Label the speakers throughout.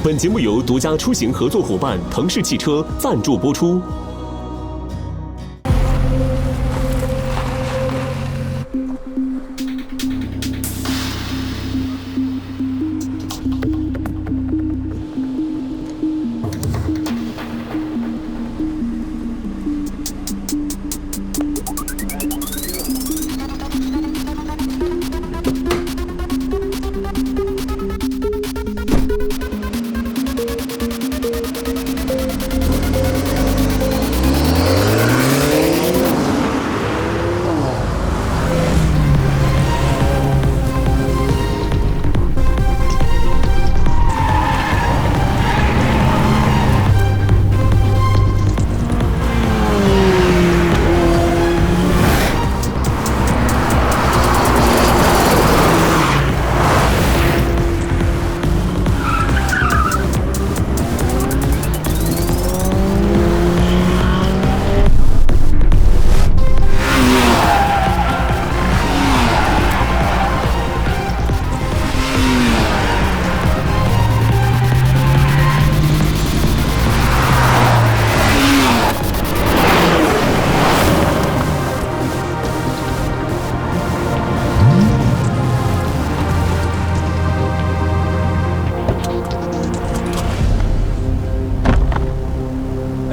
Speaker 1: 本节目由独家出行合作伙伴腾势汽车赞助播出。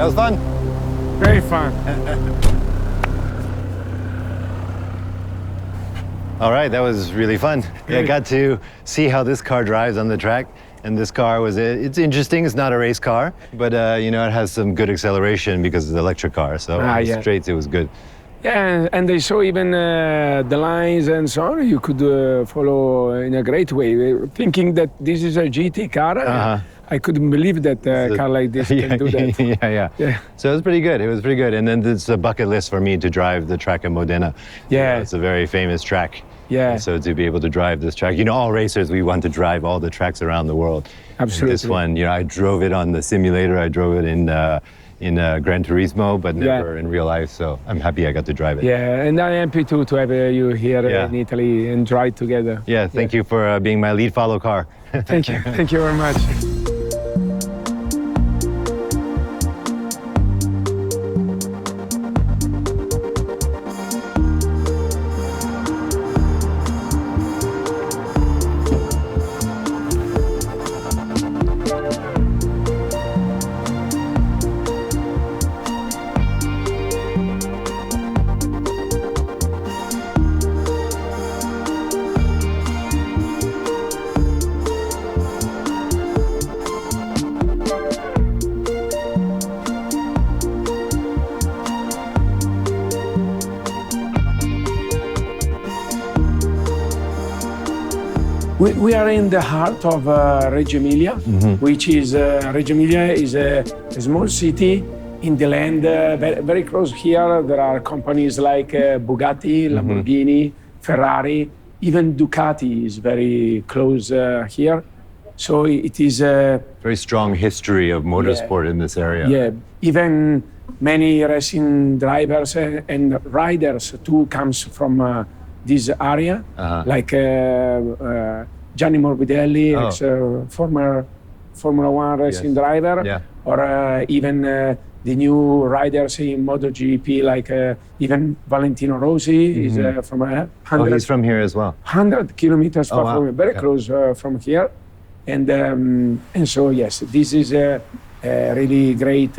Speaker 2: That was fun.
Speaker 3: Very fun.
Speaker 2: All right, that was really fun. Yeah, I got to see how this car drives on the track. And this car it's interesting. It's not a race car, but it has some good acceleration because it's an electric car. So on the straights, it was good.
Speaker 3: Yeah, and they show even the lines and so on. You could follow in a great way. Thinking that this is a GT car, I couldn't believe that a car like this can do that.
Speaker 2: Yeah. So it was pretty good. And then it's a bucket list for me to drive the track in Modena.
Speaker 3: Yeah.
Speaker 2: It's a very famous track.
Speaker 3: Yeah.
Speaker 2: So to be able to drive this track, all racers, we want to drive all the tracks around the world.
Speaker 3: Absolutely.
Speaker 2: And this one, I drove it on the simulator. I drove it in Gran Turismo, but never in real life. So I'm happy I got to drive it.
Speaker 3: Yeah, and I'm happy too to have you here in Italy and drive together.
Speaker 2: Yeah, thank you for being my lead follow car.
Speaker 3: Thank you. Thank you very much. We are in the heart of Reggio Emilia, which is Reggio Emilia is a small city in the land very close here. There are companies like Bugatti, Lamborghini, Ferrari, even Ducati is very close here. So it is a
Speaker 2: very strong history of motorsport in this area.
Speaker 3: Yeah, even many racing drivers and riders too comes from this area, like Gianni Morbidelli, former Formula One racing driver, or even the new riders in MotoGP, like even Valentino Rossi is from 100.
Speaker 2: He's from here as well.
Speaker 3: 100 kilometers far from here, very close from here, and so yes, this is a really great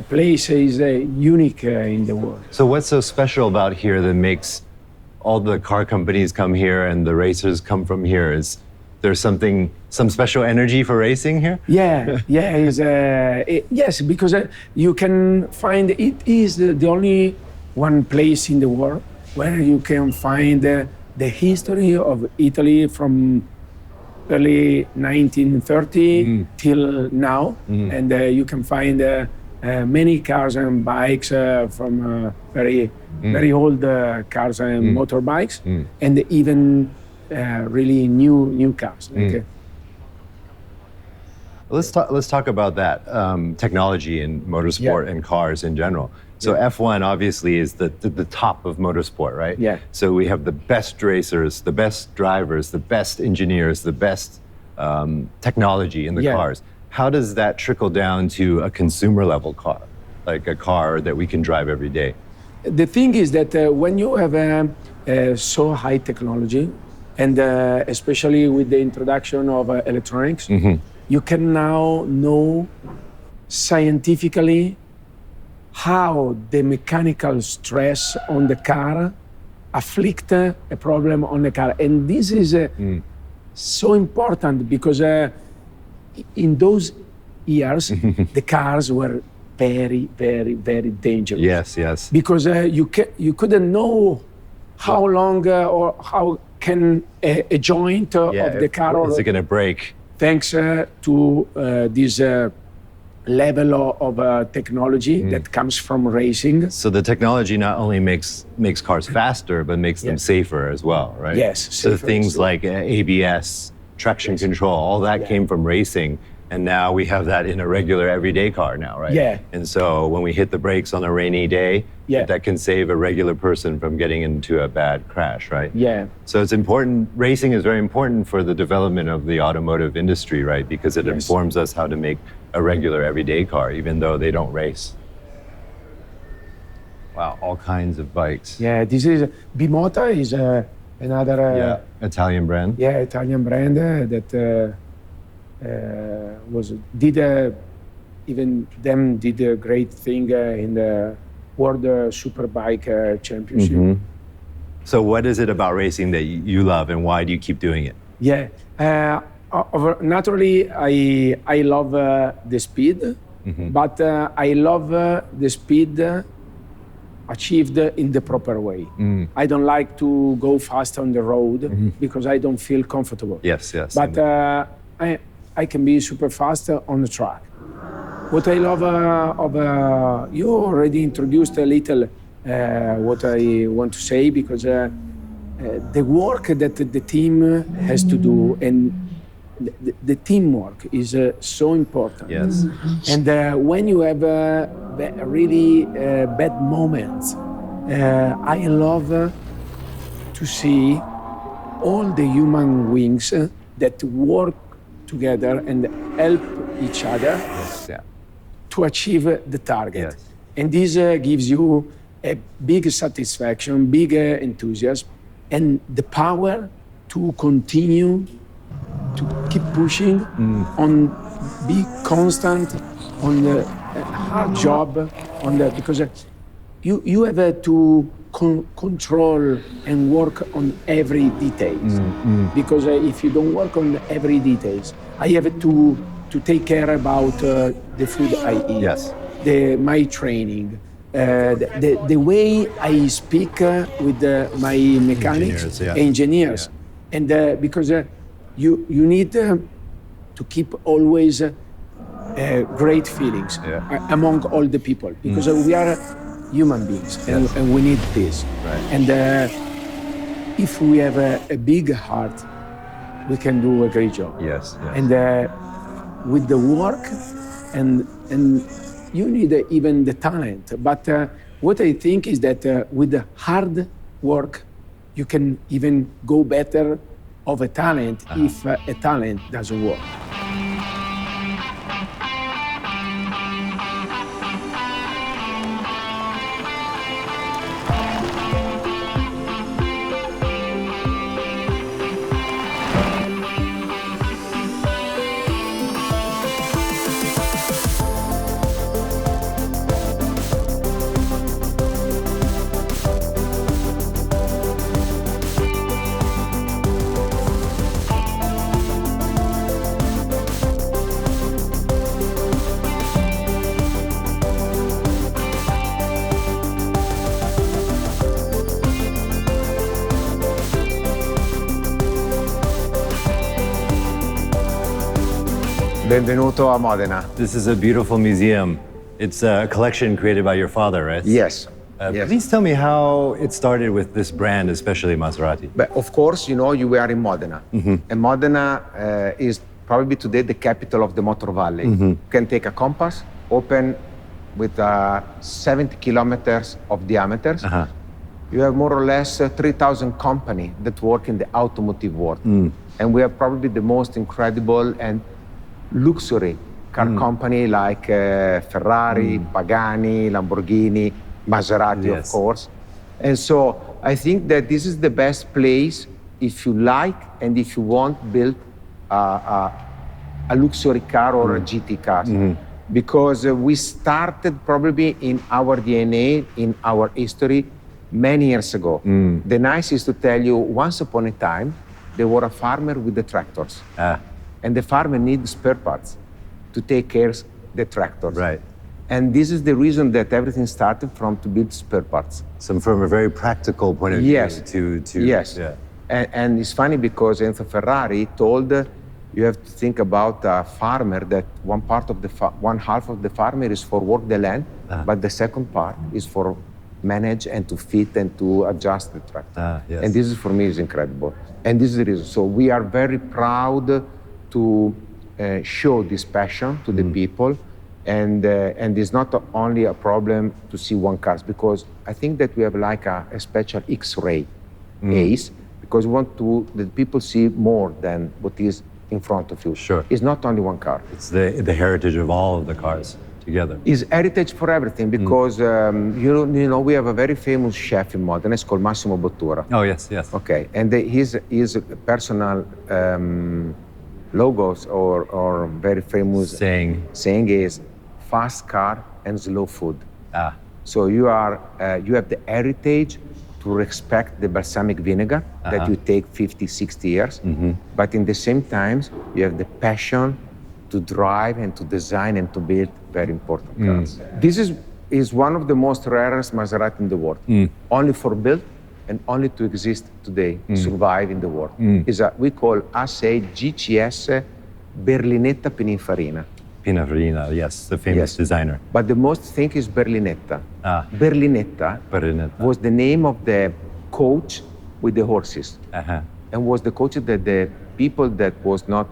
Speaker 3: place. Is unique in the world.
Speaker 2: So what's so special about here that makes all the car companies come here and the racers come from here? Is there some special energy for racing here?
Speaker 3: Yes, because you can find it is the only one place in the world where you can find the history of Italy from early 1930 till now, and you can find many cars and bikes from very old cars and motorbikes, and even really new cars.
Speaker 2: Let's talk about that technology in motorsport and cars in general. So F1 obviously is the top of motorsport, right?
Speaker 3: Yeah.
Speaker 2: So we have the best racers, the best drivers, the best engineers, the best technology in the cars. How does that trickle down to a consumer level car, like a car that we can drive every day?
Speaker 3: The thing is that when you have so high technology, and especially with the introduction of electronics, you can now know scientifically how the mechanical stress on the car afflict a problem on the car. And this is so important because in those years, the cars were very, very, very dangerous.
Speaker 2: Yes, yes.
Speaker 3: Because you couldn't know how long or how can a joint of the car...
Speaker 2: Is it going to break?
Speaker 3: Thanks to this level of technology that comes from racing.
Speaker 2: So the technology not only makes cars faster, but makes them safer as well, right?
Speaker 3: Yes.
Speaker 2: So things like ABS, traction control, all that came from racing. And now we have that in a regular everyday car now, right?
Speaker 3: Yeah.
Speaker 2: And so when we hit the brakes on a rainy day, that can save a regular person from getting into a bad crash, right?
Speaker 3: Yeah.
Speaker 2: So it's important, racing is very important for the development of the automotive industry, right? Because it informs us how to make a regular everyday car, even though they don't race. Wow, all kinds of bikes.
Speaker 3: Yeah, this is, Bimota is another...
Speaker 2: Italian brand.
Speaker 3: Yeah, Italian brand that even them did a great thing in the World Superbike Championship.
Speaker 2: So what is it about racing that you love, and why do you keep doing it?
Speaker 3: Yeah, naturally I love the speed, but I love the speed achieved in the proper way. I don't like to go fast on the road because I don't feel comfortable.
Speaker 2: Yes, yes.
Speaker 3: But I can be super fast on the track. What I love you already introduced a little what I want to say, because the work that the team has to do, and the teamwork is so important.
Speaker 2: Yes.
Speaker 3: And when you have really bad moments, I love to see all the human beings that work together and help each other to achieve the target. And this gives you a big satisfaction, big enthusiasm, and the power to continue to keep pushing on, be constant on the hard job, on the, because you have to control and work on every details. Because if you don't work on every details, I have to take care about the food I eat, my training, the way I speak with my mechanics, engineers. And because you need to keep always great feelings among all the people, because we are human beings and we need this. And if we have a big heart, we can do a great job. And with the work, and you need even the talent. But what I think is that with the hard work, you can even go better of a talent if a talent doesn't work.
Speaker 4: Benvenuto a Modena.
Speaker 2: This is a beautiful museum. It's a collection created by your father, right?
Speaker 4: Yes.
Speaker 2: Please tell me how it started with this brand, especially Maserati.
Speaker 4: But of course, you know, you are in Modena. And Modena is probably today the capital of the Motor Valley. You can take a compass, open with 70 kilometers of diameters, you have more or less 3,000 companies that work in the automotive world. And we have probably the most incredible and luxury car company like Ferrari, Pagani, Lamborghini, Maserati, of course. And so I think that this is the best place if you like and if you want build a luxury car or a GT car. Because we started probably in our DNA, in our history, many years ago. The nice is to tell you, once upon a time, there were a farmer with the tractors. And the farmer needs spare parts to take care of the tractors.
Speaker 2: Right.
Speaker 4: And this is the reason that everything started from to build spare parts.
Speaker 2: So from a very practical point of view
Speaker 4: Yes.
Speaker 2: Yeah.
Speaker 4: And it's funny because Enzo Ferrari told you have to think about a farmer that one half of the farmer is for work the land, but the second part is for manage and to fit and to adjust the tractor.
Speaker 2: Yes.
Speaker 4: And this is for me is incredible. And this is the reason. So we are very proud to show this passion to the people. And it's not only a problem to see one car, because I think that we have like a special X-ray ACE, because we want that people see more than what is in front of you.
Speaker 2: Sure.
Speaker 4: It's not only one car.
Speaker 2: It's the heritage of all of the cars together.
Speaker 4: It's heritage for everything, because you know we have a very famous chef in Modena. It's called Massimo Bottura.
Speaker 2: Oh, yes.
Speaker 4: Okay, and his personal logos or very famous saying is fast car and slow food. So you have the heritage to respect the balsamic vinegar that you take 50, 60 years, but in the same time, you have the passion to drive and to design and to build very important cars. This is one of the most rarest Maserati in the world, only for build and only to exist today, survive in the world. We call ASA GCS Berlinetta Pininfarina.
Speaker 2: Pininfarina, yes, the famous designer.
Speaker 4: But the most thing is Berlinetta. Berlinetta was the name of the coach with the horses, and was the coach that the people that was not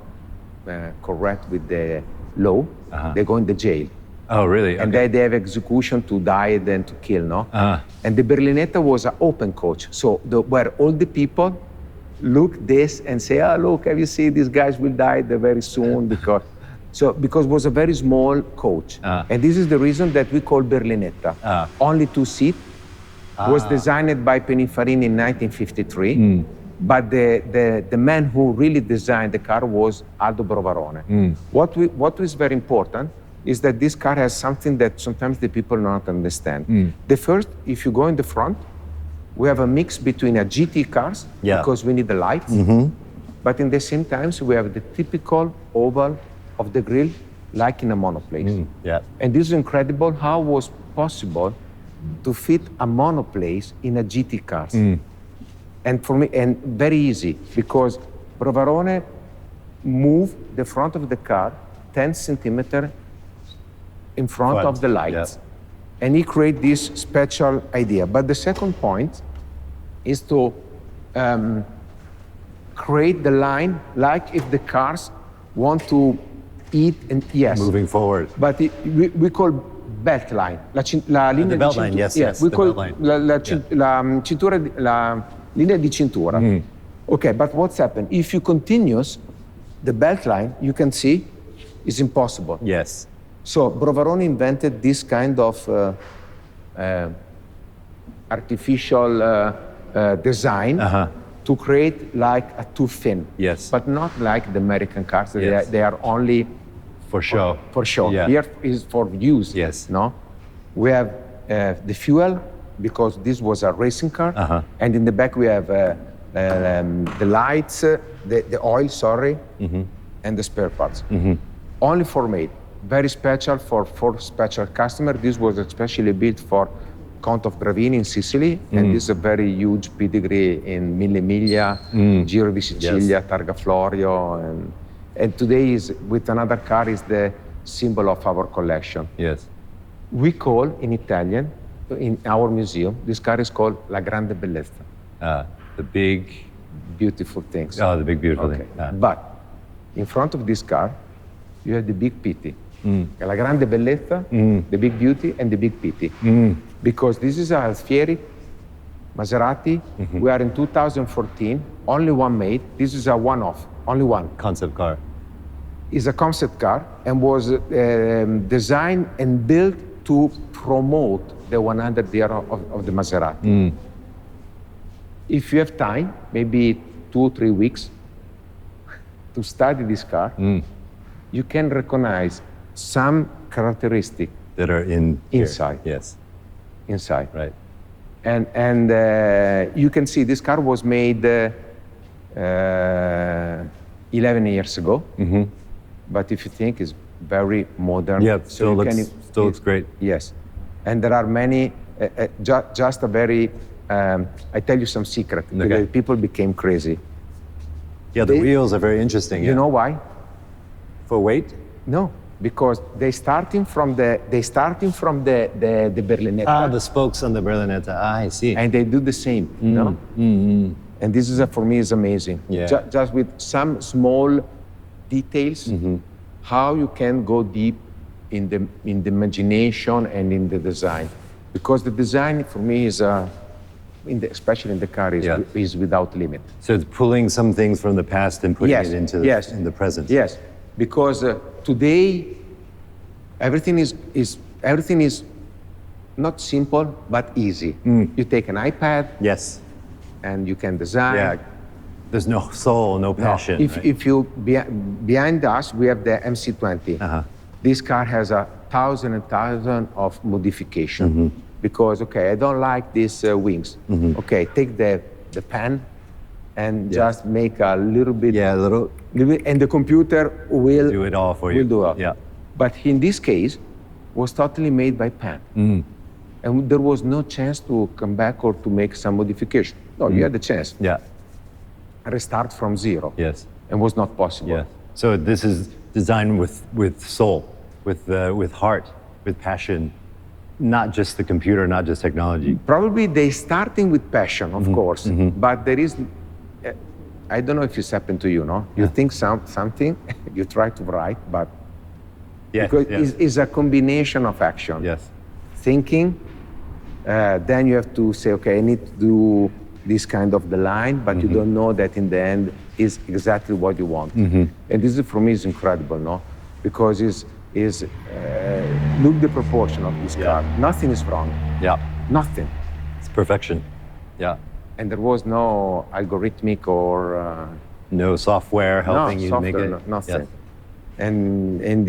Speaker 4: correct with the law, they go in the jail.
Speaker 2: Oh, really? Okay.
Speaker 4: And they have execution to die and to kill, no? And the Berlinetta was an open coach, so where all the people look this and say, look, have you seen these guys will die very soon because it was a very small coach. And this is the reason that we call Berlinetta. Only 2 seats. Was designed by Pininfarina in 1953. But the man who really designed the car was Aldo Brovarone. What is very important is that this car has something that sometimes the people don't understand. The first, if you go in the front, we have a mix between a GT cars, because we need the lights, but in the same time, we have the typical oval of the grille, like in a monoplace. And this is incredible how was possible to fit a monoplace in a GT cars. And for me, and very easy, because Brovarone moved the front of the car 10 centimeters in front of the lights. And he created this special idea. But the second point is to create the line like if the cars want to eat and
Speaker 2: moving forward.
Speaker 4: But we call belt line. La linea
Speaker 2: the belt line, yes.
Speaker 4: We
Speaker 2: the
Speaker 4: call
Speaker 2: belt line.
Speaker 4: la linea di cintura. Okay, but what's happened? If you continue the belt line, you can see it's impossible.
Speaker 2: Yes.
Speaker 4: So Brovarone invented this kind of artificial design to create like a too thin.
Speaker 2: Yes.
Speaker 4: But not like the American cars. They are only
Speaker 2: for show.
Speaker 4: For show.
Speaker 2: Yeah.
Speaker 4: Here is for use.
Speaker 2: Yes.
Speaker 4: No. We have the fuel, because this was a racing car, and in the back we have the lights, the oil, and the spare parts. Only for made. Very special for special customer. This was especially built for Count of Gravini in Sicily, and this is a very huge pedigree in Mille Miglia, Giro di Sicilia, Targa Florio, and today is with another car is the symbol of our collection.
Speaker 2: Yes.
Speaker 4: We call in Italian, in our museum, this car is called La Grande Bellezza.
Speaker 2: The big...
Speaker 4: Beautiful things.
Speaker 2: Oh, the big beautiful thing.
Speaker 4: But in front of this car, you have the big pity. La Grande Bellezza, the big beauty, and the big pity. Because this is a Alfieri Maserati. We are in 2014, only one made. This is a one-off, only one.
Speaker 2: Concept car.
Speaker 4: Is a concept car and was designed and built to promote the 100 year of the Maserati. If you have time, maybe 2 or 3 weeks to study this car, you can recognize some characteristics
Speaker 2: That are
Speaker 4: inside.
Speaker 2: Yes.
Speaker 4: Inside.
Speaker 2: Right.
Speaker 4: And you can see this car was made 11 years ago. But if you think it's very modern.
Speaker 2: Yeah, still looks great.
Speaker 4: Yes. And there are many, just a very, I tell you some secret.
Speaker 2: Okay.
Speaker 4: Because people became crazy.
Speaker 2: Yeah, the wheels are very interesting.
Speaker 4: You know why?
Speaker 2: For weight?
Speaker 4: No, because they starting from the Berlinetta.
Speaker 2: Ah, the spokes on the Berlinetta. Ah, I see.
Speaker 4: And they do the same, you know? And this is, for me, is amazing.
Speaker 2: Yeah.
Speaker 4: Just with some small details, how you can go deep in the imagination and in the design. Because the design, for me, is, especially in the car, is without limit.
Speaker 2: So it's pulling some things from the past and putting it into in the present.
Speaker 4: Yes, because today, everything is not simple, but easy. You take an iPad.
Speaker 2: Yes.
Speaker 4: And you can design.
Speaker 2: Yeah. There's no soul, no passion.
Speaker 4: No. If you behind us, we have the MC20. This car has 1,000 and 1,000 of modification because I don't like these wings. Okay, take the pen and just make a little bit.
Speaker 2: Yeah, a little.
Speaker 4: And the computer will
Speaker 2: do it all for you.
Speaker 4: Will do it.
Speaker 2: Yeah.
Speaker 4: But in this case, was totally made by pen. And there was no chance to come back or to make some modification. No, you had the chance.
Speaker 2: Yeah.
Speaker 4: Restart from zero.
Speaker 2: Yes.
Speaker 4: And was not possible.
Speaker 2: Yeah. So this is designed with soul, with heart, with passion, not just the computer, not just technology.
Speaker 4: Probably they starting with passion, of course, but there is, I don't know if it's happened to you, no? You think something, you try to write, but because it's a combination of action.
Speaker 2: Yes.
Speaker 4: Thinking, then you have to say, I need to do this kind of the line, but you don't know that in the end is exactly what you want. And this is, for me, is incredible, no? Because look the proportion of this car. Nothing is wrong.
Speaker 2: Yeah.
Speaker 4: Nothing.
Speaker 2: It's perfection. Yeah.
Speaker 4: And there was no algorithmic or
Speaker 2: no software helping you make it.
Speaker 4: Nothing. And in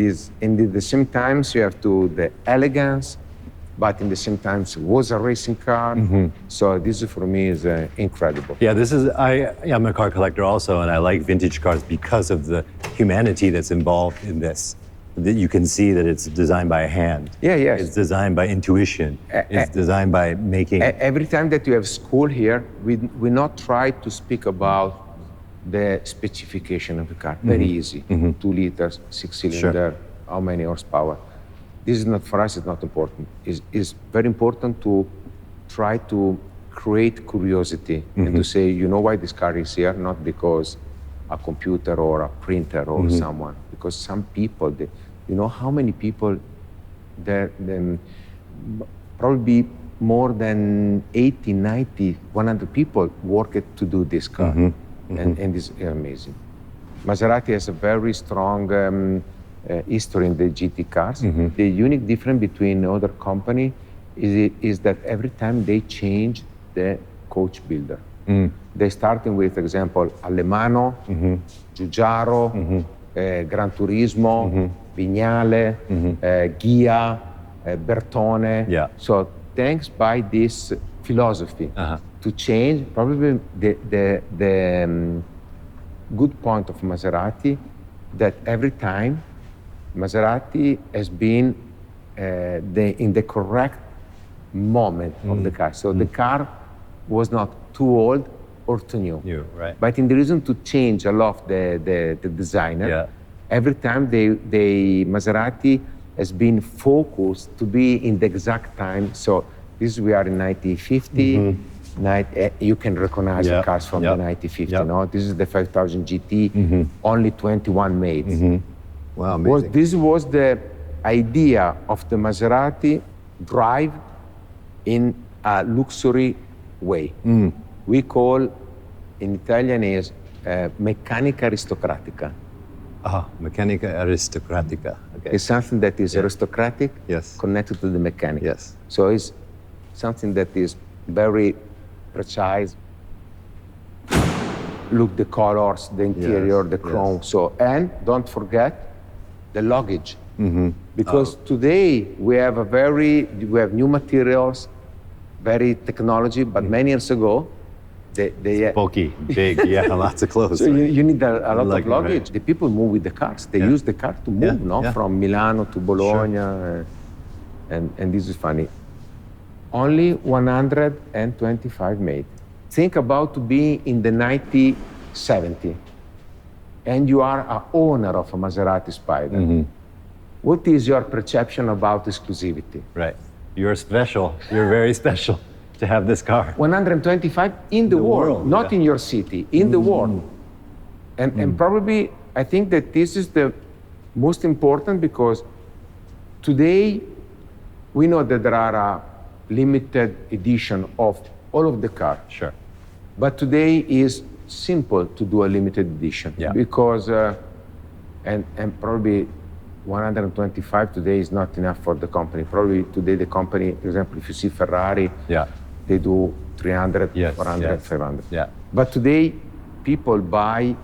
Speaker 4: the same times you have to the elegance, but in the same time, it was a racing car. So this for me is incredible.
Speaker 2: Yeah, I'm a car collector also, and I like vintage cars because of the humanity that's involved in this. That you can see that it's designed by a hand.
Speaker 4: Yeah, yes.
Speaker 2: It's designed by intuition. It's designed by making.
Speaker 4: Every time that you have school here, we not try to speak about the specification of the car. Very easy. 2 liters, 6-cylinder, how many horsepower. This is not, for us, it's not important. It's very important to try to create curiosity and to say, you know why this car is here? Not because a computer or a printer or someone. Because some people, you know how many people there, probably more than 80, 90, 100 people worked to do this car. And it's amazing. Maserati has a very strong history in the GT cars. The unique difference between other company is that every time they change the coach builder. They starting with, example, Alemano, Giugiaro, Gran Turismo, Vignale, Ghia, Bertone.
Speaker 2: Yeah.
Speaker 4: So thanks by this philosophy to change, probably the good point of Maserati that every time Maserati has been in the correct moment of the car. So the car was not too old or too new.
Speaker 2: Right.
Speaker 4: But in the reason to change a lot the designer, every time Maserati has been focused to be in the exact time. So we are in 1950. You can recognize the cars from the 1950. No? This is the 5000 GT, only 21 made.
Speaker 2: Wow, amazing.
Speaker 4: This was the idea of the Maserati drive in a luxury way. We call, in Italian is meccanica aristocratica.
Speaker 2: Meccanica aristocratica. Okay.
Speaker 4: It's something that is aristocratic, connected to the mechanic.
Speaker 2: Yes.
Speaker 4: So it's something that is very precise. Look, the colors, the interior, the chrome.
Speaker 2: Yes.
Speaker 4: So, and don't forget the luggage. Because today we have new materials, very technology, but many years ago, they
Speaker 2: Bulky, big, lots of clothes.
Speaker 4: So you need a lot of
Speaker 2: Luggage,
Speaker 4: luggage.
Speaker 2: right.
Speaker 4: The people move with the cars. They use the car to move, from Milano to Bologna, and this is funny. Only 125 made. Think about to be in the 1970, and you are an owner of a Maserati Spider. What is your perception about exclusivity?
Speaker 2: Right. You're special. You're very special to have this car.
Speaker 4: 125 in the world, not in your city, in the world. And probably, I think that this is the most important, because today we know that there are a limited edition of all of the cars.
Speaker 2: Sure.
Speaker 4: But today is simple to do a limited edition, because, and probably 125 today is not enough for the company. Probably today the company, for example, if you see Ferrari, they do 300, 400, 500.
Speaker 2: Yeah.
Speaker 4: But today, people buy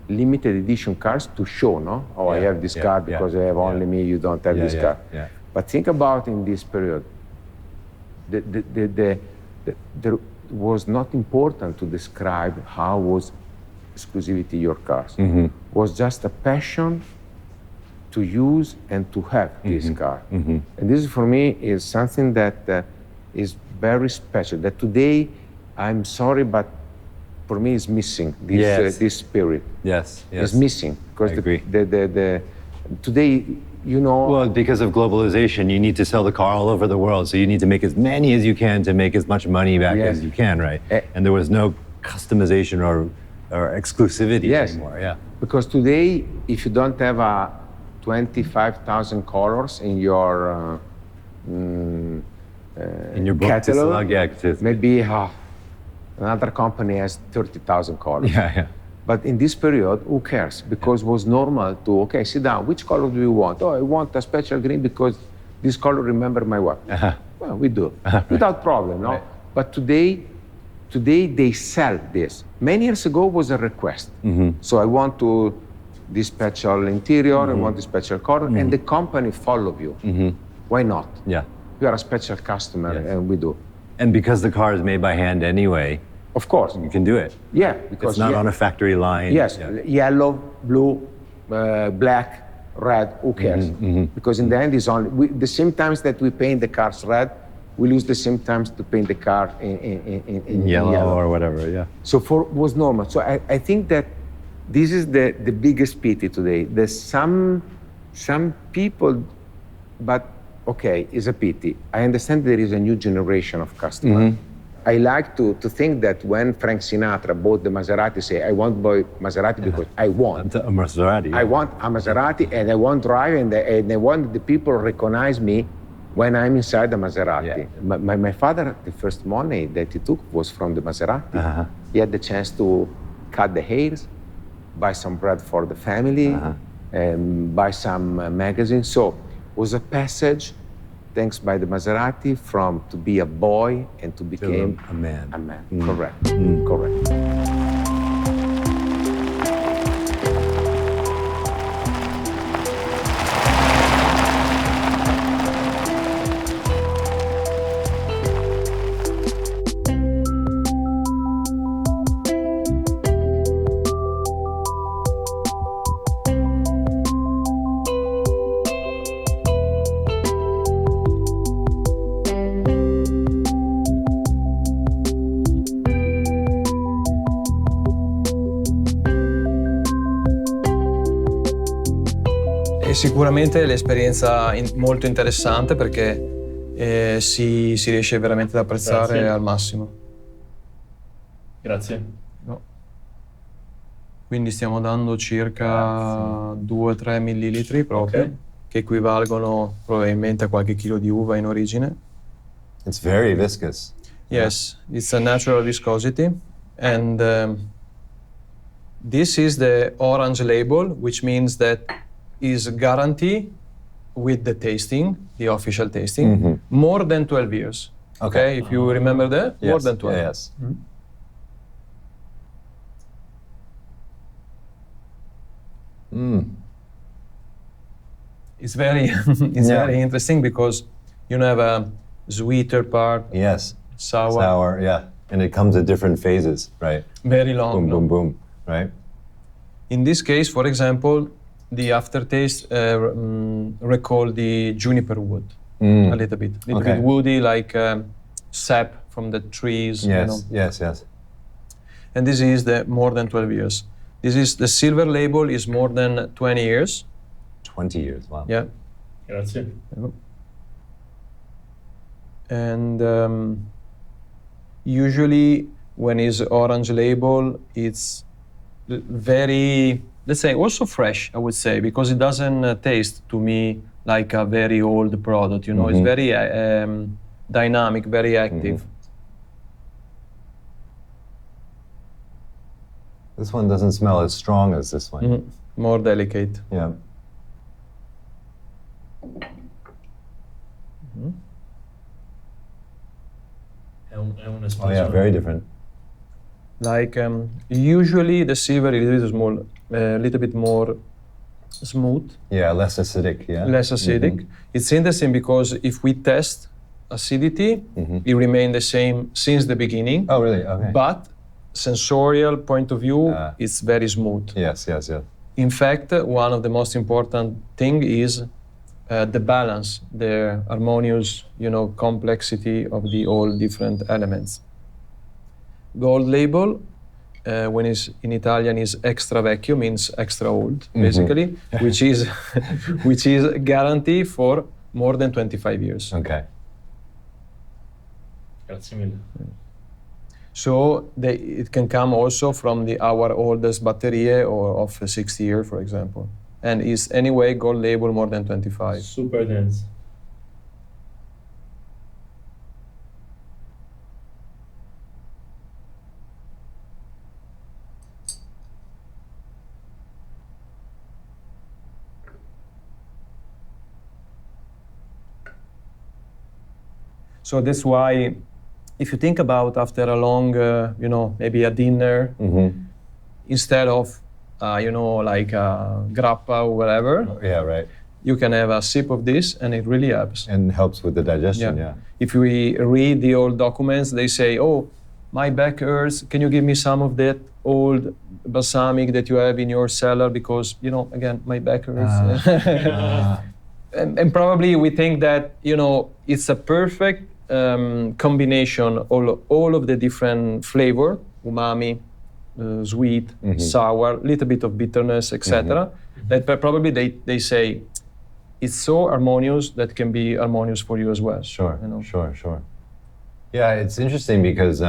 Speaker 4: limited edition cars to show, no? Oh, I have this car because I have only me, you don't have this car.
Speaker 2: Yeah.
Speaker 4: But think about in this period, there was not important to describe how was exclusivity your cars. Was just a passion to use and to have this car. And this for me is something that is very special, that today, I'm sorry, but for me is missing this spirit.
Speaker 2: Yes.
Speaker 4: It's missing, because
Speaker 2: I agree.
Speaker 4: Today, you know.
Speaker 2: Well, because of globalization, you need to sell the car all over the world. So you need to make as many as you can to make as much money back as you can, right? And there was no customization or exclusivity anymore. Yeah.
Speaker 4: Because today, if you don't have a 25,000 colors in your
Speaker 2: in your book
Speaker 4: catalog,
Speaker 2: catalog,
Speaker 4: maybe another company has 30,000 colors.
Speaker 2: Yeah.
Speaker 4: But in this period, who cares? Because it was normal to, sit down, which color do you want? Oh, I want a special green because this color remember my wife. Well, we do, without problem, no?
Speaker 2: Right.
Speaker 4: But today they sell this. Many years ago was a request. So I want this special interior, I want this special color, and the company follow you. Why not?
Speaker 2: Yeah.
Speaker 4: You are a special customer, and we do.
Speaker 2: And because the car is made by hand anyway,
Speaker 4: of course,
Speaker 2: you can do it.
Speaker 4: Yeah, because
Speaker 2: it's not on a factory line.
Speaker 4: Yes, yellow, blue, black, red. Who cares? Because in the end, it's only the same times that we paint the cars red, we use the same times to paint the car in
Speaker 2: yellow or whatever. Yeah.
Speaker 4: So was normal. So I think that this is the biggest pity today. There's some people, but okay, it's a pity. I understand there is a new generation of customers. I like to think that when Frank Sinatra bought the Maserati, say, I want to buy Maserati because I want.
Speaker 2: A Maserati.
Speaker 4: I want a Maserati and I want to drive and I want the people recognize me when I'm inside the Maserati. My father, the first money that he took was from the Maserati. He had the chance to cut the hairs, buy some bread for the family, and buy some magazines. So it was a passage, thanks by the Maserati, from to be a boy and to become
Speaker 2: a man.
Speaker 4: A man. Correct. Correct.
Speaker 5: Sicuramente l'esperienza molto interessante perché si riesce veramente ad apprezzare al massimo.
Speaker 1: Grazie.
Speaker 5: No. Quindi stiamo dando circa 2-3 millilitri proprio, che equivalgono probabilmente a qualche chilo di uva in origine.
Speaker 2: It's very viscous.
Speaker 5: Yes, it's a natural viscosity. And this is the orange label, which means that is guarantee with the tasting, the official tasting, more than 12 years. Okay, if you remember that,
Speaker 2: Yes.
Speaker 5: more than 12.
Speaker 2: Yes.
Speaker 5: It's very, very interesting because you have a sweeter part,
Speaker 2: Yes.
Speaker 5: sour,
Speaker 2: Sour, yeah. And it comes at different phases, right?
Speaker 5: very long.
Speaker 2: Boom, boom, boom, right?
Speaker 5: In this case, for example, the aftertaste recall the juniper wood a little bit,
Speaker 2: Okay.
Speaker 5: woody, like sap from the trees.
Speaker 2: Yes, yes, yes.
Speaker 5: And this is the more than 12 years. This is the silver label is more than 20 years.
Speaker 2: 20 years, wow.
Speaker 5: Yeah.
Speaker 6: Grazie.
Speaker 5: And usually when it's orange label, it's very, let's say, also fresh, I would say, because it doesn't taste to me like a very old product, you know, it's very dynamic, very active.
Speaker 2: This one doesn't smell as strong as this one.
Speaker 5: More delicate.
Speaker 2: Yeah.
Speaker 6: È una
Speaker 2: Oh yeah, very different.
Speaker 5: Like usually the silver is a little bit more smooth,
Speaker 2: Yeah, less acidic, yeah.
Speaker 5: less acidic. It's interesting because if we test acidity, it remains the same since the beginning.
Speaker 2: Oh, really? Okay.
Speaker 5: But sensorial point of view, it's very smooth.
Speaker 2: Yes, yes, yes.
Speaker 5: In fact, one of the most important thing is the balance, the harmonious, complexity of the all different elements. Gold label, when it's in Italian, is extra vecchio, means extra old, basically, which is guarantee for more than 25 years.
Speaker 2: Okay.
Speaker 6: Grazie mille.
Speaker 5: So it can come also from our oldest batterie or of 60 years, for example, and is anyway gold label more than 25.
Speaker 6: Super dense.
Speaker 5: So that's why, if you think about after a long, maybe a dinner, instead of, like a grappa or whatever,
Speaker 2: Yeah, right.
Speaker 5: you can have a sip of this, and it really helps.
Speaker 2: And helps with the digestion, yeah.
Speaker 5: If we read the old documents, they say, "Oh, my back hurts. Can you give me some of that old balsamic that you have in your cellar? Because, again, my back hurts." And probably we think that, it's a perfect combination all of the different flavor, umami, sweet, sour, little bit of bitterness, etc. That probably they say it's so harmonious that can be harmonious for you as well.
Speaker 2: Sure, sure. Yeah, it's interesting because,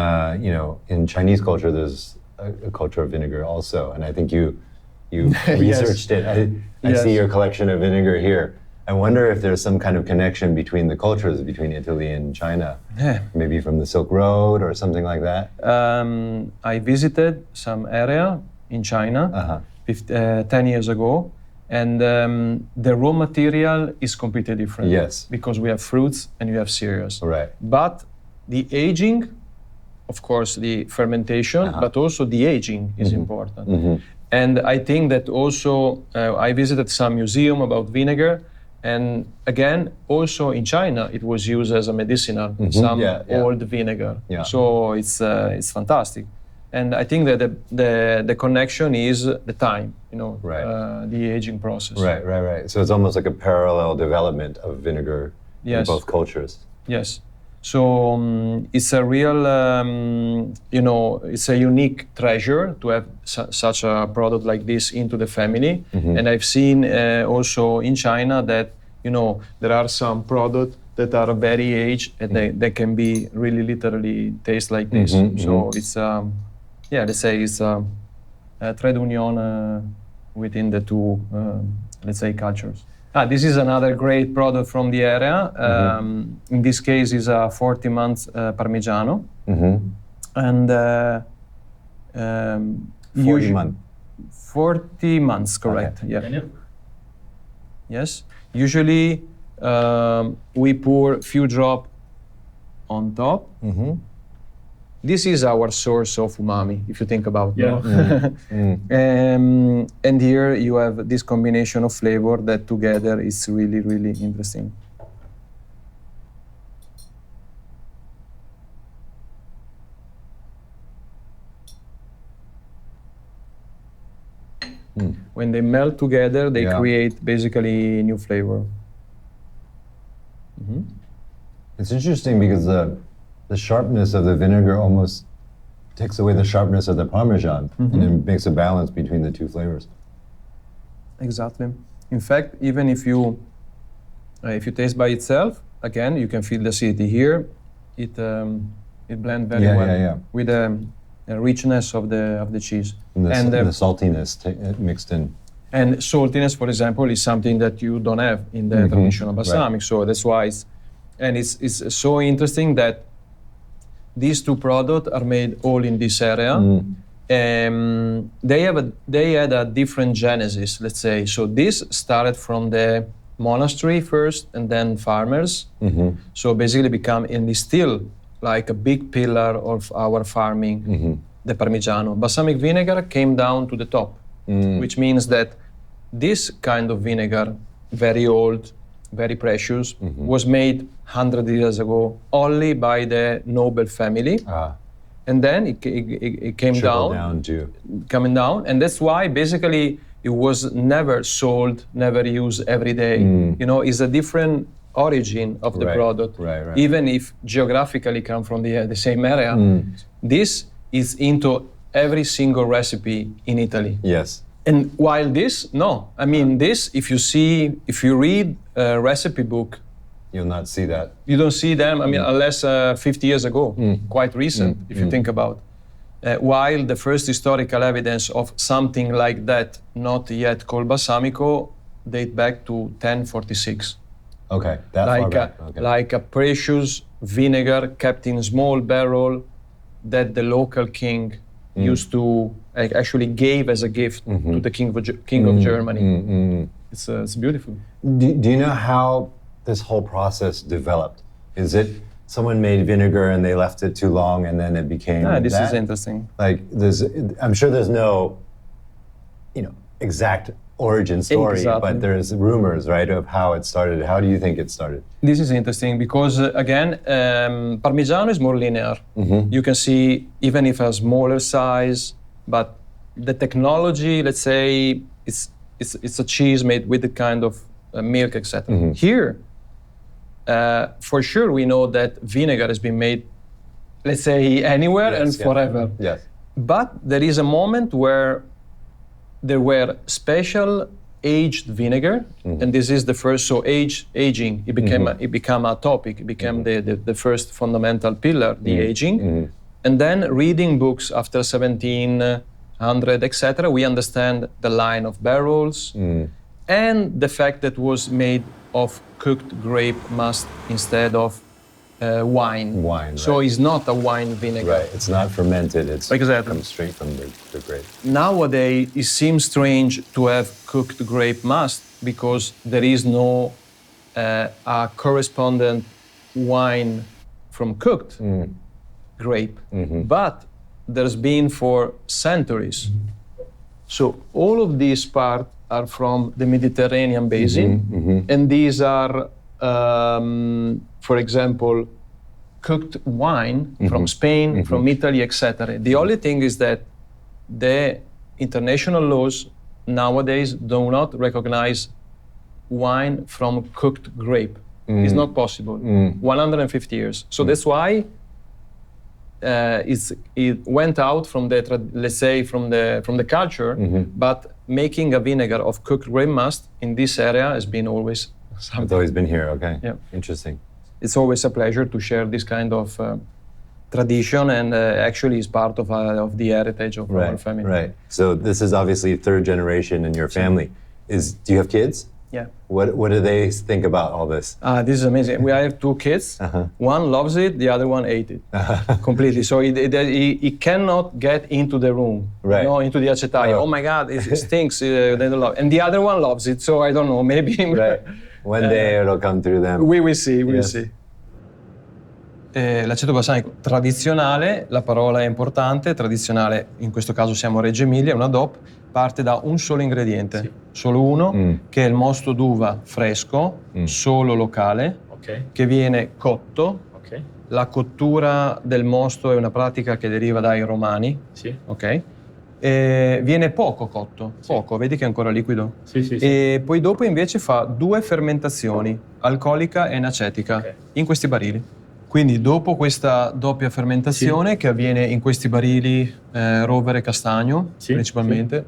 Speaker 2: in Chinese culture, there's a culture of vinegar also. And I think you researched it. I see your collection of vinegar here. I wonder if there's some kind of connection between the cultures between Italy and China, maybe from the Silk Road or something like that.
Speaker 5: I visited some area in China 10 years ago, and the raw material is completely different.
Speaker 2: Yes.
Speaker 5: Because we have fruits and you have cereals.
Speaker 2: Right.
Speaker 5: But the aging, of course, the fermentation, but also the aging is important. And I think that also, I visited some museum about vinegar. And again, also in China, it was used as a medicinal, old vinegar. Yeah. So it's fantastic. And I think that the connection is the time, the aging process.
Speaker 2: Right. So it's almost like a parallel development of vinegar in both cultures.
Speaker 5: Yes. So it's a real, it's a unique treasure to have such a product like this into the family. And I've seen also in China that, there are some products that are very aged and they can be really literally taste like this. So it's, let's say it's a trade union within the two, let's say, cultures. This is another great product from the area. In this case, is a 40 months Parmigiano. And
Speaker 2: 40 months.
Speaker 5: 40 months, correct.
Speaker 2: Okay.
Speaker 5: Yeah.
Speaker 6: Can you?
Speaker 5: Yes. Usually we pour few drop on top. This is our source of umami, if you think about it.
Speaker 6: Yeah.
Speaker 5: And here you have this combination of flavor that together is really, really interesting. When they melt together, they create basically new flavor.
Speaker 2: It's interesting because the sharpness of the vinegar almost takes away the sharpness of the Parmesan, and it makes a balance between the two flavors.
Speaker 5: Exactly. In fact, even if you taste by itself, again, you can feel the acidity here. It blends very well with the richness of the cheese.
Speaker 2: And the saltiness mixed in.
Speaker 5: And saltiness, for example, is something that you don't have in the traditional balsamic. So that's why it's so interesting that these two products are made all in this area. They had a different genesis, let's say. So this started from the monastery first, and then farmers. So basically and is still like a big pillar of our farming, the Parmigiano. Balsamic vinegar came down to the top, which means that this kind of vinegar, very old, very precious, was made 100 years ago only by the noble family. And then it came coming down. And that's why basically it was never sold, never used every day. You know, it's a different origin of the product. Even if geographically come from the same area, this is into every single recipe in Italy.
Speaker 2: Yes.
Speaker 5: And while this, no. I mean, this, if you read a recipe book,
Speaker 2: you'll not see that.
Speaker 5: You don't see them, I mean, unless 50 years ago, quite recent, if you think about. While the first historical evidence of something like that, not yet called balsamico, date back to 1046.
Speaker 2: Okay, that far back.
Speaker 5: Like a precious vinegar kept in small barrel that the local king used to actually gave as a gift to the king of Germany. It's beautiful.
Speaker 2: Do you know how this whole process developed? Is it someone made vinegar and they left it too long and then it became
Speaker 5: this is interesting.
Speaker 2: Like I'm sure there's no, exact origin story, but there's rumors, right, of how it started. How do you think it started?
Speaker 5: This is interesting because, again, Parmigiano is more linear. You can see, even if a smaller size, but the technology, let's say, it's a cheese made with the kind of milk, etc. Here, for sure, we know that vinegar has been made, let's say, anywhere and forever.
Speaker 2: Yes.
Speaker 5: But there is a moment where there were special aged vinegar, and this is the first. So aging, it became a topic. It became the first fundamental pillar, the aging. And then reading books after 1700, etc., we understand the line of barrels and the fact that it was made of cooked grape must instead of wine.
Speaker 2: Wine.
Speaker 5: So it's not a wine vinegar.
Speaker 2: Right. It's not fermented. It's comes straight from the grape.
Speaker 5: Nowadays, it seems strange to have cooked grape must because there is no a correspondent wine from cooked grape. But there's been for centuries. So all of these parts are from the Mediterranean basin, and these are, for example, cooked wine from Spain, from Italy, etc. The only thing is that the international laws nowadays do not recognize wine from cooked grape. It's not possible. 150 years. So that's why it went out from the, let's say, from the culture, but making a vinegar of cooked grape must in this area has been always something.
Speaker 2: It's always been here, okay.
Speaker 5: Yeah.
Speaker 2: Interesting.
Speaker 5: It's always a pleasure to share this kind of tradition, and actually is part of the heritage of our family.
Speaker 2: Right. So this is obviously third generation in your family. Do you have kids?
Speaker 5: Yeah.
Speaker 2: What do they think about all this?
Speaker 5: This is amazing. We have 2 kids. One loves it, the other one hates it completely. So he cannot get into the room,
Speaker 2: right.
Speaker 5: Into the acetaia. Oh my God, it stinks. They don't love it. And the other one loves it. So I don't know, maybe.
Speaker 2: Right. One day it'll come through them.
Speaker 5: We will see. We will see. L'aceto balsamico tradizionale, la parola è importante, tradizionale in questo caso siamo a Reggio Emilia, è una DOP, parte da un solo ingrediente, solo uno, che è il mosto d'uva fresco, solo locale, che viene cotto. La cottura del mosto è una pratica che deriva dai romani, e viene poco cotto, poco, vedi che è ancora liquido. E poi dopo invece fa 2 fermentazioni, alcolica e anacetica, in questi barili. Quindi dopo questa doppia fermentazione che avviene in questi barili rovere e castagno principalmente,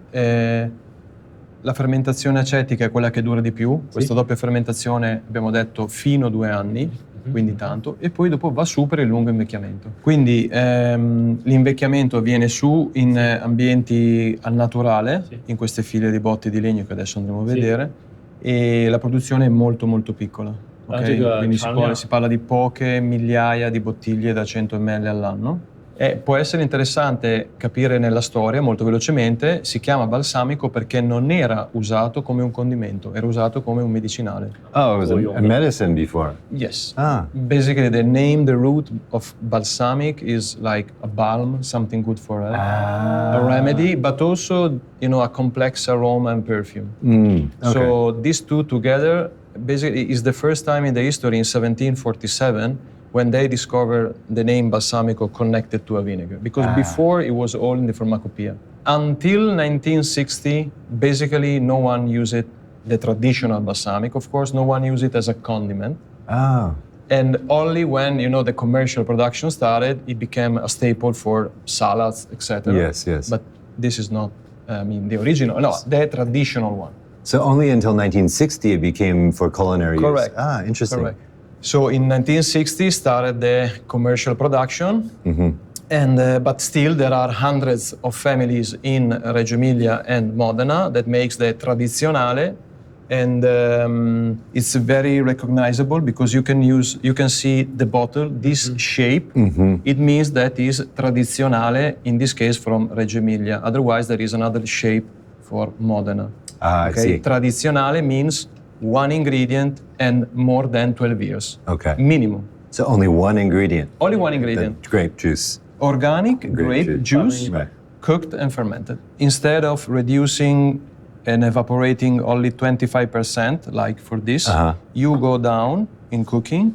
Speaker 5: la fermentazione acetica è quella che dura di più, questa doppia fermentazione abbiamo detto fino a 2 anni, quindi tanto, e poi dopo va su per il lungo invecchiamento. Quindi l'invecchiamento avviene su in ambienti al naturale, in queste file di botti di legno che adesso andremo a vedere, e la produzione è molto molto piccola. Quindi si parla di poche migliaia di bottiglie da 100 ml all'anno. E può essere interessante capire nella storia, molto velocemente, si chiama balsamico perché non era usato come un condimento, era usato come un medicinale.
Speaker 2: Oh, it was a medicine before?
Speaker 5: Yes. Basically, the root of balsamic is like a balm, something good for a remedy, but also, a complex aroma and perfume. So these two together, basically, is the first time in the history in 1747 when they discovered the name balsamico connected to a vinegar. Because before it was all in the pharmacopoeia. Until 1960, basically no one used it, the traditional balsamic, of course, no one used it as a condiment. And only when, the commercial production started, it became a staple for salads, etc.
Speaker 2: Yes.
Speaker 5: But this is not, the original, no, the traditional one.
Speaker 2: So only until 1960 it became for culinary
Speaker 5: Correct.
Speaker 2: use. Interesting.
Speaker 5: Correct. So in 1960 started the commercial production, and but still there are hundreds of families in Reggio Emilia and Modena that makes the tradizionale, and it's very recognizable because you can see the bottle, this shape. It means that is tradizionale, in this case from Reggio Emilia. Otherwise there is another shape for Modena.
Speaker 2: I see.
Speaker 5: Tradizionale means one ingredient and more than 12 years. Minimum.
Speaker 2: So only one ingredient?
Speaker 5: Only one ingredient.
Speaker 2: The grape juice.
Speaker 5: Organic grape juice, cooked and fermented. Instead of reducing and evaporating only 25%, like for this, you go down in cooking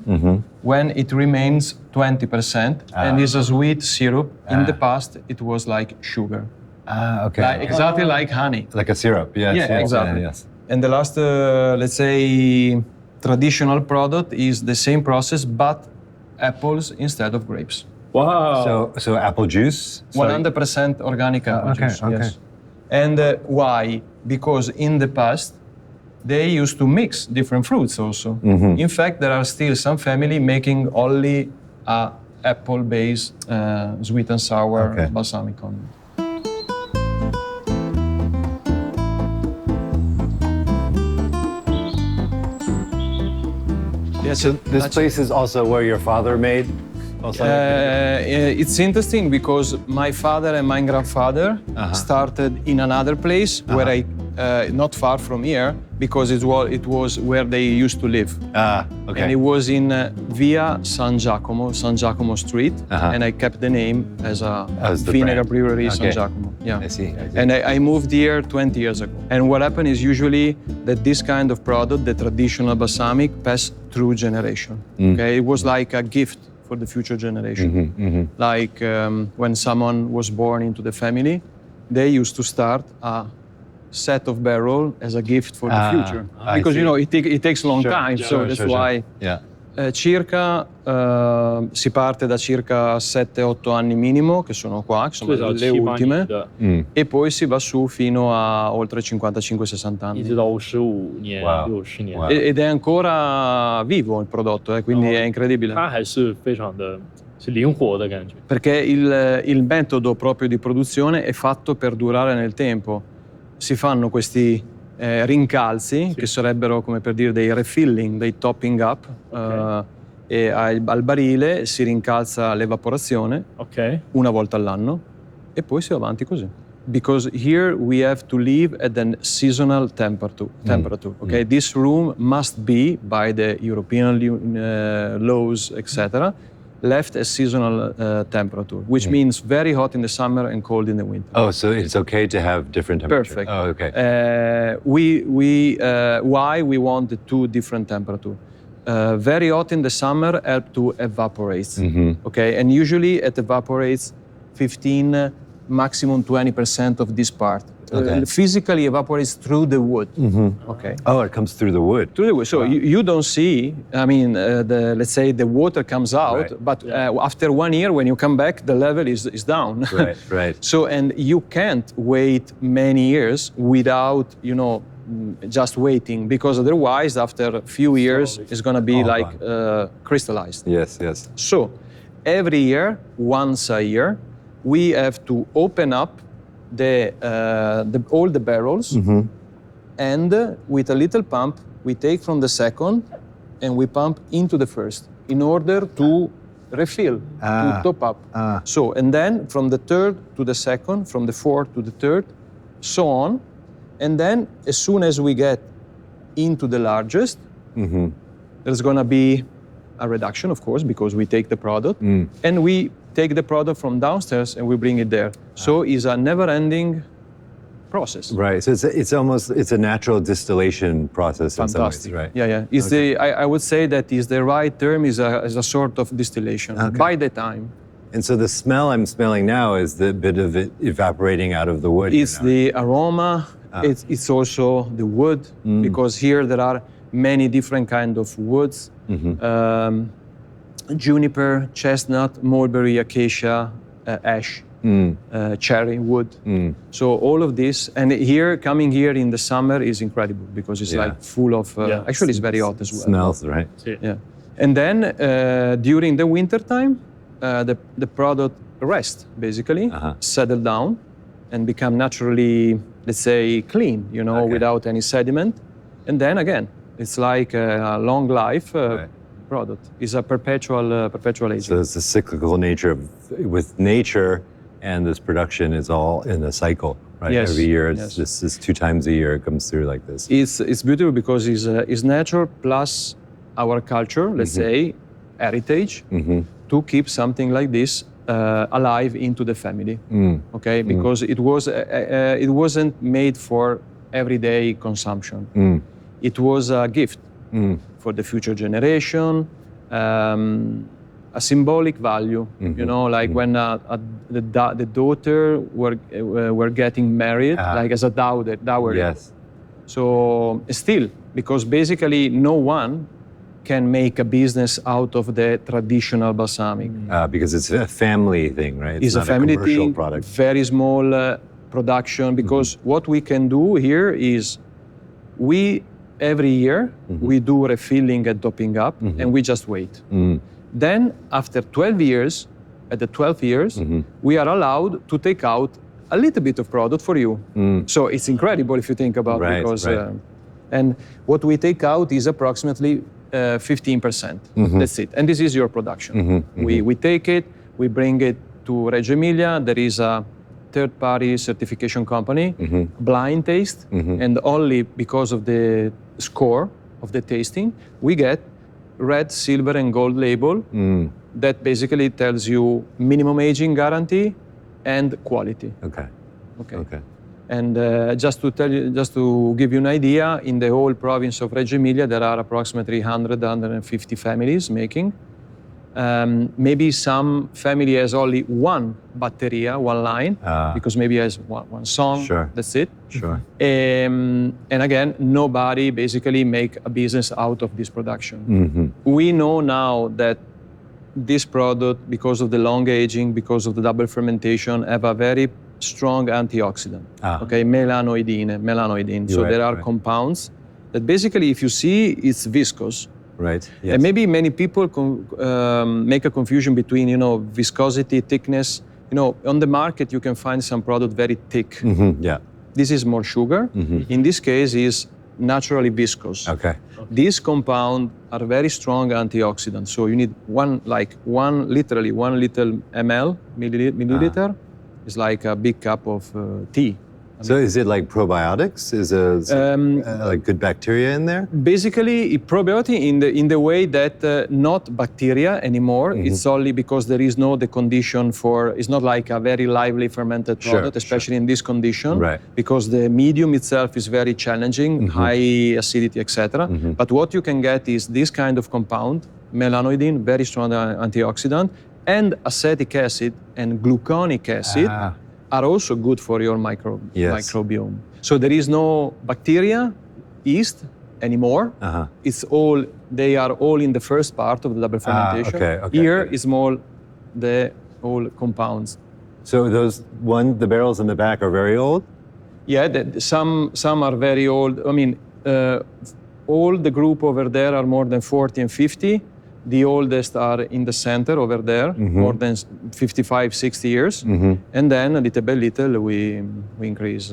Speaker 5: when it remains 20% and is a sweet syrup. In the past, it was like sugar. Exactly like honey.
Speaker 2: Like a syrup, yes.
Speaker 5: Yeah, exactly.
Speaker 2: Yes.
Speaker 5: And the last, let's say, traditional product is the same process, but apples instead of grapes.
Speaker 6: Wow.
Speaker 2: So apple juice?
Speaker 5: 100% organic apple juice, yes. And why? Because in the past, they used to mix different fruits also. In fact, there are still some family making only apple-based sweet and sour balsamic condiment.
Speaker 2: So this place is also where your father made balsamic?
Speaker 5: It's interesting because my father and my grandfather started in another place where I, not far from here, because it was where they used to live. And it was in Via San Giacomo Street, and I kept the name as a vinegar brewery San Giacomo. Yeah.
Speaker 2: I see.
Speaker 5: And I moved here 20 years ago. And what happened is usually that this kind of product, the traditional balsamic, passed through generation. It was like a gift for the future generation. Like when someone was born into the family, they used to start a set of barrel as a gift for the future. Because it takes a long time, so that's why.
Speaker 2: Yeah.
Speaker 5: Circa si parte da circa 7-8 anni minimo, che sono qua, che sono le ultime, e poi si va su fino a oltre 55-60 anni. Ed è ancora vivo il prodotto, quindi è incredibile. Perché il metodo proprio di produzione è fatto per durare nel tempo. Si fanno questi rincalzi, che sarebbero come per dire dei refilling, dei topping up, e al barile si rincalza l'evaporazione una volta all'anno e poi si va avanti così. Because here we have to live at a seasonal temperature. Okay, this room must be, by the European laws, etc., left at seasonal temperature, which means very hot in the summer and cold in the winter.
Speaker 2: Oh, so it's okay to have different temperatures.
Speaker 5: Perfect.
Speaker 2: Oh, okay.
Speaker 5: Why we want the two different temperatures? Very hot in the summer help to evaporate. Okay, and usually it evaporates 15, maximum 20% of this part. Physically evaporates through the wood. Okay.
Speaker 2: Oh, it comes through the wood.
Speaker 5: Through the wood. So you don't see. I mean, let's say the water comes out, but after 1 year, when you come back, the level is down.
Speaker 2: Right.
Speaker 5: So, and you can't wait many years without, just waiting, because otherwise, after a few years, it's going to be crystallized.
Speaker 2: Yes.
Speaker 5: So, every year, once a year, we have to open up all the barrels, and with a little pump, we take from the second and we pump into the first in order to refill, to top up. So, and then from the third to the second, from the fourth to the third, so on. And then as soon as we get into the largest, there's going to be a reduction, of course, because we take the product, and we take the product from downstairs and we bring it there. So it's a never-ending process.
Speaker 2: Right. So it's a natural distillation process.
Speaker 5: Fantastic.
Speaker 2: In some ways, right?
Speaker 5: Yeah. It's I would say that is the right term. Is a sort of distillation by the time.
Speaker 2: And so the smell I'm smelling now is the bit of it evaporating out of the wood.
Speaker 5: It's the aroma. It's also the wood, because here there are many different kinds of woods. Juniper, chestnut, mulberry, acacia, ash, cherry wood. So all of this, and coming here in the summer is incredible, because it's like full of, actually it's very hot as well.
Speaker 2: Smells, right?
Speaker 5: Yeah. And then during the winter time, the product rests, basically, settle down and become naturally, let's say, clean, without any sediment. And then again, it's like a long life product. It's a perpetual aging.
Speaker 2: So it's the cyclical nature with nature, and this production is all in a cycle, right?
Speaker 5: Yes.
Speaker 2: Every year, this is 2 times a year it comes through like this.
Speaker 5: It's beautiful because it's nature plus our culture, let's say, heritage, to keep something like this alive into the family. Okay, because it wasn't made for everyday consumption. It was a gift for the future generation, a symbolic value. Like when the daughter were getting married, like as a dowry.
Speaker 2: Yes.
Speaker 5: So still, because basically no one can make a business out of the traditional balsamic.
Speaker 2: Because it's a family thing, right?
Speaker 5: It's
Speaker 2: not
Speaker 5: a family
Speaker 2: commercial
Speaker 5: thing,
Speaker 2: product.
Speaker 5: very small production, because what we can do here is every year we do refilling and topping up, and we just wait. Then after 12 years, at the 12 years, we are allowed to take out a little bit of product for you. So it's incredible if you think about it, because and what we take out is approximately 15%. That's it. And this is your production. We take it, we bring it to Reggio Emilia. There is a third-party certification company, blind taste, and only because of the score of the tasting, we get red, silver, and gold label that basically tells you minimum aging guarantee and quality.
Speaker 2: Okay.
Speaker 5: And just to give you an idea, in the whole province of Reggio Emilia, there are approximately 150 families making. Maybe some family has only one batteria, one line, because maybe has one song.
Speaker 2: Sure.
Speaker 5: That's it.
Speaker 2: Sure.
Speaker 5: And again, nobody basically make a business out of this production. We know now that this product, because of the long aging, because of the double fermentation, have a very strong antioxidant. Okay, melanoidin. So there are compounds that basically, if you see, it's viscous.
Speaker 2: Right. Yes.
Speaker 5: And maybe many people make a confusion between, viscosity, thickness. On the market you can find some product very thick.
Speaker 2: Yeah.
Speaker 5: This is more sugar. In this case, is naturally viscous.
Speaker 2: Okay.
Speaker 5: These compounds are very strong antioxidants. So you need literally one little milliliter is like a big cup of tea.
Speaker 2: So is it like probiotics? Is like good bacteria in there?
Speaker 5: Basically, probiotic in the way that not bacteria anymore. It's only because there is no the condition for. It's not like a very lively fermented product, especially in this condition,
Speaker 2: Right.
Speaker 5: because the medium itself is very challenging, high acidity, etc. But what you can get is this kind of compound, melanoidin, very strong antioxidant, and acetic acid and gluconic acid. Are also good for your microbiome. So there is no bacteria, yeast anymore. They are all in the first part of the double fermentation. Here is more the all compounds.
Speaker 2: So the barrels in the back are very old?
Speaker 5: Yeah, some are very old. I mean, all the group over there are more than 40 and 50. The oldest are in the center over there, more than 55, 60 years. And then little by little we increase.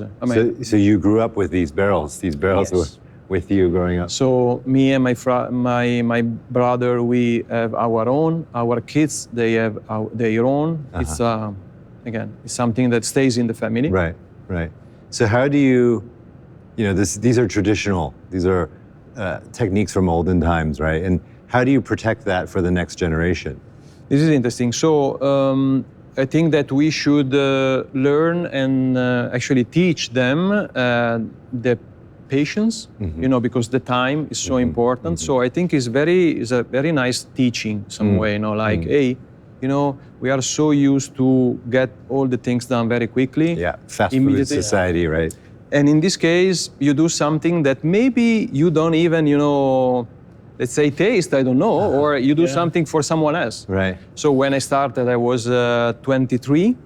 Speaker 2: So you grew up with these barrels? These barrels were with you growing up?
Speaker 5: So me and my brother, we have our own. Our kids, they have their own. It's, again, it's something that stays in the family.
Speaker 2: Right, right. So how do you these are traditional. These are techniques from olden times, right? And how do you protect that for the next generation?
Speaker 5: This is interesting. So I think that we should learn and actually teach them the patience, because the time is so important. So I think it's a very nice teaching some way, like, hey, we are so used to get all the things done very quickly.
Speaker 2: Yeah, fast food society, right?
Speaker 5: And in this case, you do something that maybe you don't even, let's say taste, I don't know, or you do something for someone else.
Speaker 2: Right.
Speaker 5: So when I started, I was 23,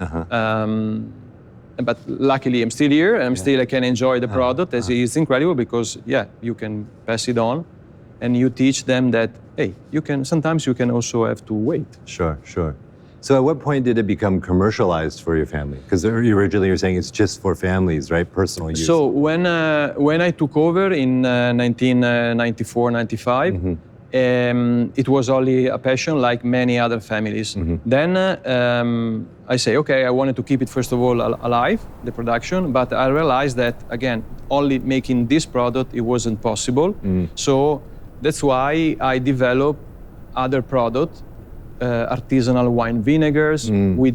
Speaker 5: but luckily I'm still here, and I can enjoy the product. It's incredible because, you can pass it on, and you teach them that, hey, sometimes you can also have to wait.
Speaker 2: Sure. So at what point did it become commercialized for your family? Because originally you're saying it's just for families, right? Personal use.
Speaker 5: So when I took over in 1994, 95, it was only a passion like many other families. Then I say, okay, I wanted to keep it first of all alive, the production, but I realized that, again, only making this product, it wasn't possible. So that's why I developed other products. Artisanal wine vinegars. We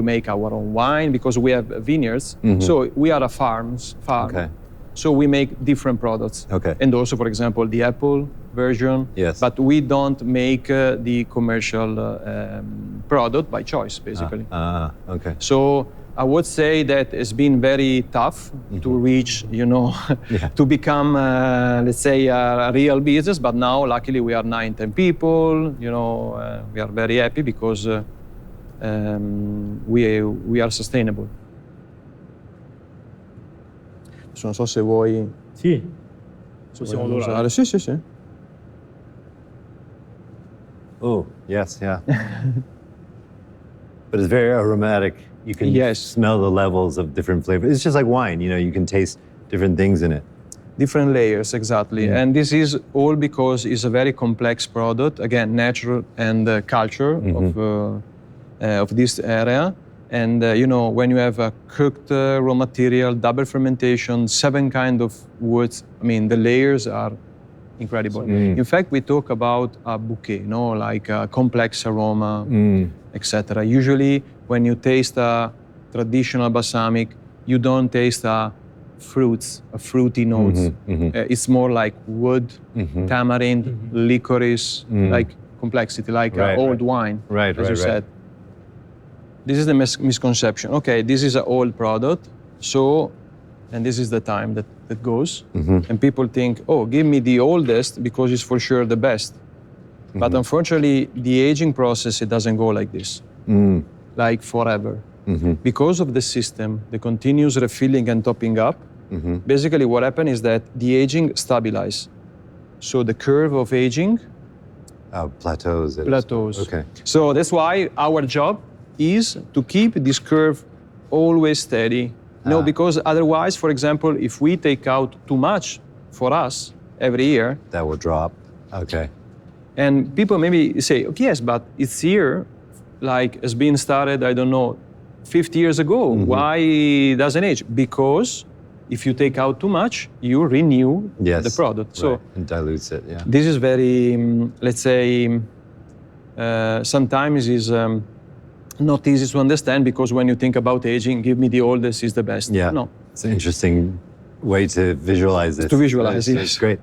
Speaker 5: make our own wine because we have vineyards. So we are a farm.
Speaker 2: Okay.
Speaker 5: So we make different products.
Speaker 2: Okay.
Speaker 5: And also, for example, the apple version.
Speaker 2: Yes.
Speaker 5: But we don't make the commercial product by choice, basically.
Speaker 2: Okay.
Speaker 5: So I would say that it's been very tough to reach, to become, let's say, a real business. But now, luckily, we are 9-10 people. We are very happy because we are sustainable. Non so se vuoi.
Speaker 3: Sì. Possiamo
Speaker 5: usare. Sì.
Speaker 2: Oh, yes, yeah. But it's very aromatic. You can smell the levels of different flavors. It's just like wine, you can taste different things in it.
Speaker 5: Different layers, exactly. And this is all because it's a very complex product, again, natural and culture of this area. And, when you have a cooked raw material, double fermentation, 7 kind of woods, the layers are incredible. In fact, we talk about a bouquet, like a complex aroma, etc. Usually, when you taste a traditional balsamic, you don't taste fruity notes. It's more like wood, tamarind, licorice, like complexity, like old wine, as you said. This is the misconception. Okay, this is an old product, and this is the time that goes. And people think, oh, give me the oldest because it's for sure the best. But unfortunately, the aging process, it doesn't go like this, like forever. Because of the system, the continuous refilling and topping up, basically what happens is that the aging stabilizes. So the curve of aging
Speaker 2: plateaus. Okay.
Speaker 5: So that's why our job is to keep this curve always steady No, because otherwise, for example, if we take out too much for us every year,
Speaker 2: that will drop. Okay.
Speaker 5: and people maybe say, okay, yes, but it's here, like has been started, I don't know, 50 years ago. Why doesn't age? Because if you take out too much, you renew the product. So
Speaker 2: it dilutes it, yeah.
Speaker 5: this is very, let's say, sometimes is not easy to understand, because when you think about aging, give me the oldest is the best.
Speaker 2: Yeah,
Speaker 5: No.
Speaker 2: it's an interesting way to visualize this.
Speaker 5: To visualize,
Speaker 2: It's
Speaker 5: yes.
Speaker 2: great.